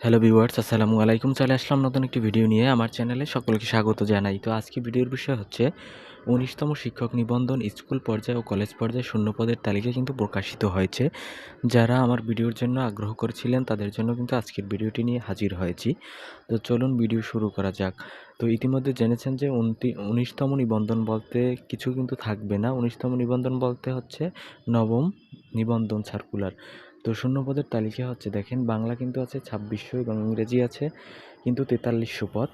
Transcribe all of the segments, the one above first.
Hello viewers, আসসালামু আলাইকুম। চলে আসলাম নতুন একটি ভিডিও নিয়ে আমার চ্যানেলে। সকলকে স্বাগত জানাই। তো আজকে ভিডিওর বিষয় হচ্ছে ১৯তম শিক্ষক নিবন্ধন স্কুল পর্যায়ে ও কলেজ পর্যায়ে শূন্যপদের তালিকা কিন্তু প্রকাশিত হয়েছে। যারা আমার ভিডিওর জন্য আগ্রহ করেছিলেন তাদের জন্য কিন্তু আজকের ভিডিওটি নিয়ে হাজির হয়েছি। তো চলুন ভিডিও শুরু করা যাক। তো ইতিমধ্যে জেনেছেন যে ১৯তম নিবন্ধন বলতে কিছু কিন্তু থাকবে না। ১৯তম নিবন্ধন বলতে হচ্ছে নবম নিবন্ধন সার্কুলার। তো শূন্যপদের তালিকা হচ্ছে, দেখেন, বাংলা কিন্তু আছে ২৬০০ এবং ইংরেজি আছে কিন্তু ৪৩০০ পদ,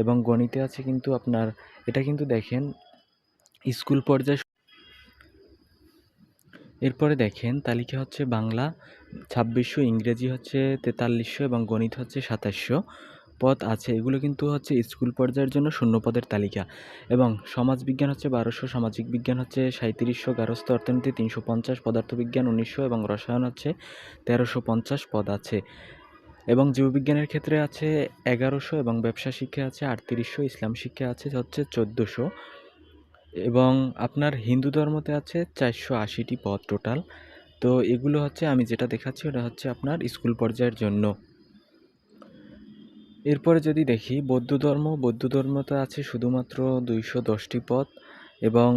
এবং গণিতে আছে কিন্তু আপনার, এটা কিন্তু দেখেন স্কুল পর্যায়ে। এরপরে দেখেন তালিকা হচ্ছে বাংলা ২৬০০, ইংরেজি হচ্ছে ৪৩০০ এবং গণিত হচ্ছে ২৭০০ পদ আছে। এগুলো কিন্তু হচ্ছে স্কুল পর্যায়ের জন্য শূন্যপদের তালিকা। এবং সমাজবিজ্ঞান হচ্ছে ১২০০, সামাজিক বিজ্ঞান হচ্ছে ৩৭০, গার্হস্থ্য অর্থনীতি ৩৫০, পদার্থবিজ্ঞান ১৯০০ এবং রসায়ন হচ্ছে ১৩৫০ পদ আছে। এবং জীববিজ্ঞানের ক্ষেত্রে আছে ১১০০ এবং ব্যবসা শিক্ষা আছে ৩৮০০, ইসলাম শিক্ষা আছে হচ্ছে ১৪০০ এবং আপনার হিন্দু ধর্মতে আছে ৪৮০টি পদ টোটাল। তো এগুলো হচ্ছে, আমি যেটা দেখাচ্ছি ওটা হচ্ছে আপনার স্কুল পর্যায়ের জন্য। এরপরে যদি দেখি বৌদ্ধ ধর্মতে আছে শুধুমাত্র ২১০টি পদ, এবং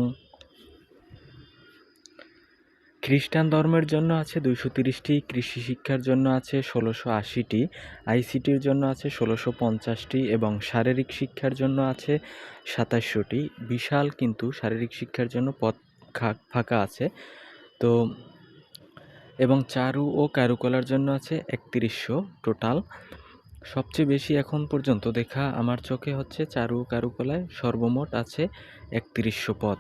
খ্রিস্টান ধর্মের জন্য আছে ২৩০টি, কৃষি শিক্ষার জন্য আছে ১৬৮০টি, আইসিটির জন্য আছে ১৬৫০টি এবং শারীরিক শিক্ষার জন্য আছে ২৭০০টি। বিশাল কিন্তু শারীরিক শিক্ষার জন্য পদ ফাঁকা আছে। তো এবং চারু ও কারুকলার জন্য আছে ৩১০০ টোটাল। সবচেয়ে বেশি এখন পর্যন্ত দেখা আমার চোখে হচ্ছে চারু ও কারুকলায় সর্বমোট আছে ৩১০০ পদ।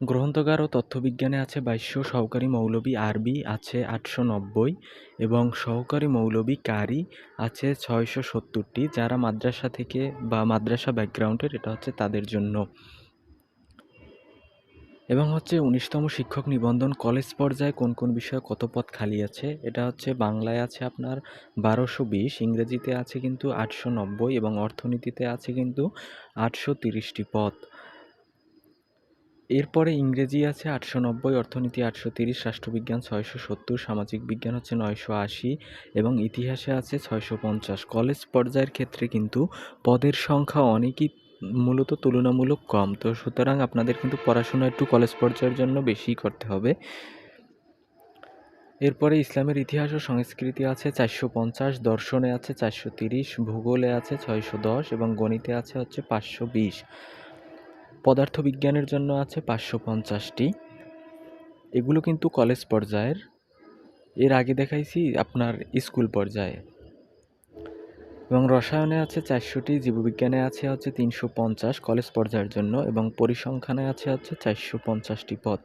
গ্রন্থাগার ও তথ্যবিজ্ঞানে আছে ২২০০, সহকারী মৌলবি আরবি আছে ৮৯০ এবং সহকারী মৌলবি কারি আছে ৬৭০টি। যারা মাদ্রাসা থেকে বা মাদ্রাসা ব্যাকগ্রাউন্ডের, এটা হচ্ছে তাদের জন্য। এবং হচ্ছে ১৯তম শিক্ষক নিবন্ধন কলেজ পর্যায়ে কোন কোন বিষয়ে কত পদ খালি আছে, এটা হচ্ছে বাংলায় আছে আপনার ১২২০, ইংরেজিতে আছে কিন্তু ৮৯০ এবং অর্থনীতিতে আছে কিন্তু ৮৩০টি পদ। এরপরে ইংরেজি আছে ৮৯০, অর্থনীতি ৮৩০, রাষ্ট্রবিজ্ঞান ৬৭০, সামাজিক বিজ্ঞান হচ্ছে ৯৮০ এবং ইতিহাসে আছে ৬৫০। কলেজ পর্যায়ের ক্ষেত্রে কিন্তু পদের সংখ্যা অনেকই মূলত তুলনামূলক কম। তো সুতরাং আপনাদের কিন্তু পড়াশোনা একটু কলেজ পর্যায়ের জন্য বেশিই করতে হবে। এরপরে ইসলামের ইতিহাস ও সংস্কৃতি আছে ৪৫০, দর্শনে আছে ৪৩০, ভূগোলে আছে ৬১০ এবং গণিতে আছে হচ্ছে ৫২০। পদার্থবিজ্ঞানের জন্য আছে ৫৫০টি। এগুলো কিন্তু কলেজ পর্যায়ের। এর আগে দেখাইছি আপনার স্কুল পর্যায়ে। এবং রসায়নে আছে ৪০০টি, জীববিজ্ঞানে আছে হচ্ছে ৩৫০ কলেজ পর্যায়ের জন্য এবং পরিসংখ্যানে আছে হচ্ছে ৪৫০টি পদ।